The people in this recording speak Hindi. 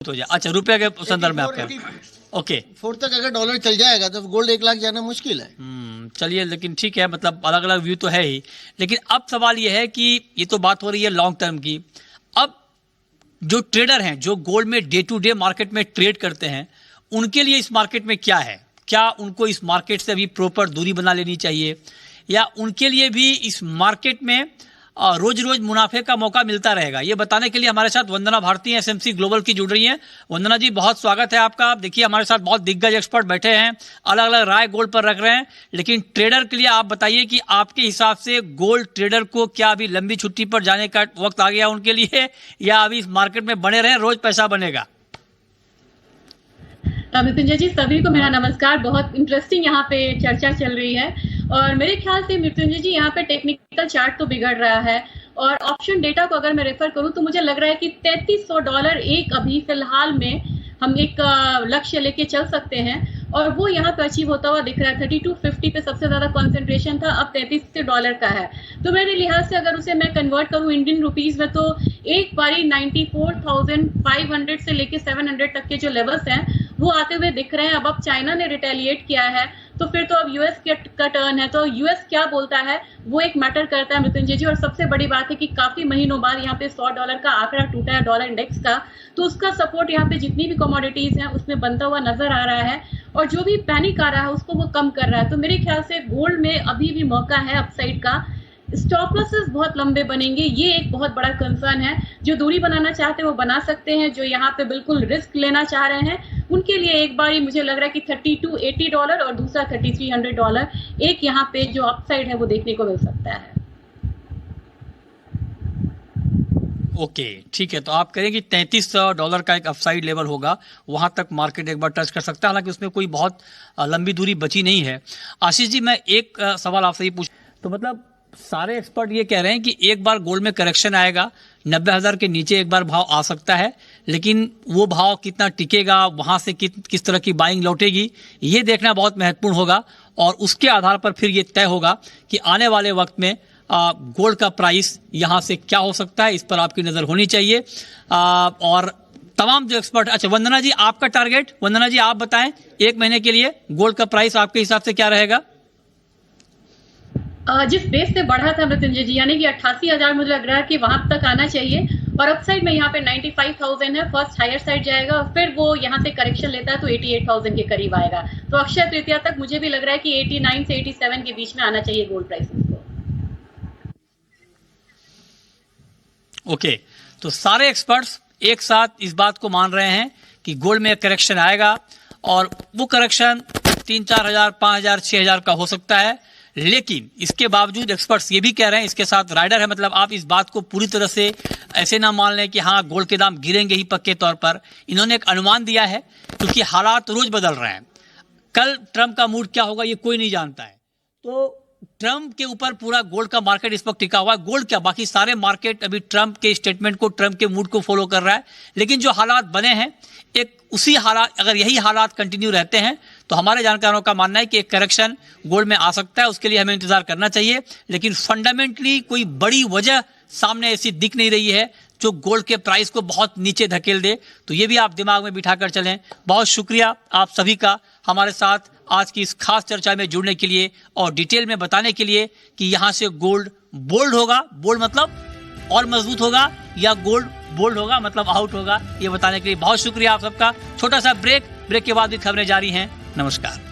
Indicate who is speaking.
Speaker 1: हो जाए। अच्छा, रुपए के संदर्भ में आपके ओके
Speaker 2: 4 तक अगर डॉलर चल जाएगा तो गोल्ड 1 लाख जाना मुश्किल है।
Speaker 1: चलिए, लेकिन ठीक है, मतलब अलग अलग व्यू तो है ही। लेकिन अब सवाल ये है कि ये तो बात हो रही है लॉन्ग टर्म की। अब जो ट्रेडर हैं, जो गोल्ड में डे टू डे मार्केट में ट्रेड करते हैं, उनके लिए इस मार्केट में क्या है? क्या उनको इस मार्केट से अभी प्रॉपर दूरी बना लेनी चाहिए, या उनके लिए भी इस मार्केट में रोज रोज मुनाफे का मौका मिलता रहेगा? ये बताने के लिए हमारे साथ वंदना भारती एसएमसी ग्लोबल की जुड़ रही हैं। वंदना जी, बहुत स्वागत है आपका। आप देखिए, हमारे साथ बहुत दिग्गज एक्सपर्ट बैठे हैं, अलग अलग राय गोल्ड पर रख रहे हैं। लेकिन ट्रेडर के लिए आप बताइए कि आपके हिसाब से गोल्ड ट्रेडर को क्या अभी लंबी छुट्टी पर जाने का वक्त आ गया उनके लिए, या अभी इस मार्केट में बने रहे, रोज पैसा बनेगा?
Speaker 3: मृत्युंजय जी, सभी को मेरा नमस्कार। बहुत इंटरेस्टिंग यहाँ पे चर्चा चल रही है और मेरे ख्याल से मृत्युंजय जी यहाँ पे टेक्निकल चार्ट तो बिगड़ रहा है और ऑप्शन डेटा को अगर मैं रेफर करूँ तो मुझे लग रहा है कि $3300 एक अभी फिलहाल में हम एक लक्ष्य लेके चल सकते हैं और वो यहाँ पे अचीव होता हुआ दिख रहा है। 3250 पे सबसे ज्यादा कंसंट्रेशन था, अब $33 का है। तो मेरे लिहाज से अगर उसे मैं कन्वर्ट करूँ इंडियन रुपीज में तो एक बारी 94,500 से लेके 700 तक के जो लेवल्स हैं वो आते हुए दिख रहे हैं। अब चाइना ने रिटेलिएट किया है तो फिर तो अब यूएस का टर्न है, तो यूएस क्या बोलता है वो एक मैटर करता है मृत्युंजय जी। और सबसे बड़ी बात है कि काफी महीनों बाद यहाँ पे $100 का आंकड़ा टूटा है डॉलर इंडेक्स का, तो उसका सपोर्ट यहाँ पे जितनी भी कमोडिटीज हैं उसमें बनता हुआ नजर आ रहा है और जो भी पैनिक आ रहा है उसको वो कम कर रहा है। तो मेरे ख्याल से गोल्ड में अभी भी मौका है अपसाइड का। स्टॉप लॉसेस बहुत लंबे बनेंगे, ये एक बहुत बड़ा कंसर्न है। जो दूरी बनाना चाहते हैं वो बना सकते हैं, जो यहाँ पे बिल्कुल रिस्क लेना चाह रहे हैं उनके लिए एक बार मुझे लग रहा है कि $3280 और दूसरा $3300 एक यहाँ पे जो अपसाइड है वो देखने को मिल सकता है।
Speaker 1: ओके, ठीक है। तो आप करें कि $3300 का एक अपसाइड लेवल होगा, वहां तक मार्केट एक बार टच कर सकता है, हालांकि उसमें कोई बहुत लंबी दूरी बची नहीं है। आशीष जी, मैं एक सवाल आपसे ही पूछ, तो मतलब सारे एक्सपर्ट ये कह रहे हैं कि एक बार गोल्ड में करेक्शन आएगा, 90,000 के नीचे एक बार भाव आ सकता है, लेकिन वो भाव कितना टिकेगा, वहां से किस तरह की बाइंग लौटेगी, ये देखना बहुत महत्वपूर्ण होगा और उसके आधार पर फिर ये तय होगा कि आने वाले वक्त में गोल्ड का प्राइस यहां से क्या हो सकता है। इस पर आपकी नजर होनी चाहिए। और तमाम जो एक्सपर्ट, अच्छा वंदना जी, आपका टारगेट, वंदना जी आप बताएं, एक महीने के लिए गोल्ड का प्राइस आपके हिसाब से क्या रहेगा?
Speaker 3: जिस बेस से बढ़ा था मृत्युंजय जी, यानी कि 88,000 मुझे लग रहा है कि वहां तक आना चाहिए और अपसाइड में यहाँ पे 95,000 है। फर्स्ट हायर साइड जाएगा और फिर वो यहाँ से करेक्शन लेता है तो 88,000 के करीब आएगा। तो अक्षय तृतीया तक मुझे भी लग रहा है कि 89 से 87 के बीच में आना चाहिए गोल्ड प्राइसेस को।
Speaker 1: ओके, तो सारे एक्सपर्ट्स एक साथ इस बात को मान रहे हैं कि गोल्ड में करेक्शन आएगा और वो करेक्शन 3-4 हजार, 5 हजार, 6 हजार का हो सकता है। लेकिन इसके बावजूद एक्सपर्ट्स ये भी कह रहे हैं, इसके साथ राइडर है, मतलब आप इस बात को पूरी तरह से ऐसे ना मान लें कि हाँ गोल्ड के दाम गिरेंगे ही पक्के तौर पर। इन्होंने एक अनुमान दिया है क्योंकि हालात रोज बदल रहे हैं। कल ट्रंप का मूड क्या होगा ये कोई नहीं जानता है, तो ट्रंप के ऊपर पूरा गोल्ड का मार्केट इस वक्त टिका हुआ है। गोल्ड क्या, बाकी सारे मार्केट अभी ट्रंप के स्टेटमेंट को, ट्रंप के मूड को फॉलो कर रहा है। लेकिन जो हालात बने हैं, एक उसी हालात, अगर यही हालात कंटिन्यू रहते हैं तो हमारे जानकारों का मानना है कि एक करेक्शन गोल्ड में आ सकता है। उसके लिए हमें इंतजार करना चाहिए, लेकिन फंडामेंटली कोई बड़ी वजह सामने ऐसी दिख नहीं रही है जो गोल्ड के प्राइस को बहुत नीचे धकेल दे। तो ये भी आप दिमाग में बिठा कर चलें। बहुत शुक्रिया आप सभी का हमारे साथ आज की इस खास चर्चा में जुड़ने के लिए और डिटेल में बताने के लिए कि यहाँ से गोल्ड बोल्ड होगा, बोल्ड मतलब और मजबूत होगा, या गोल्ड बोल्ड होगा मतलब आउट होगा, ये बताने के लिए बहुत शुक्रिया आप सबका। छोटा सा ब्रेक के बाद भी खबरें जारी हैं। नमस्कार।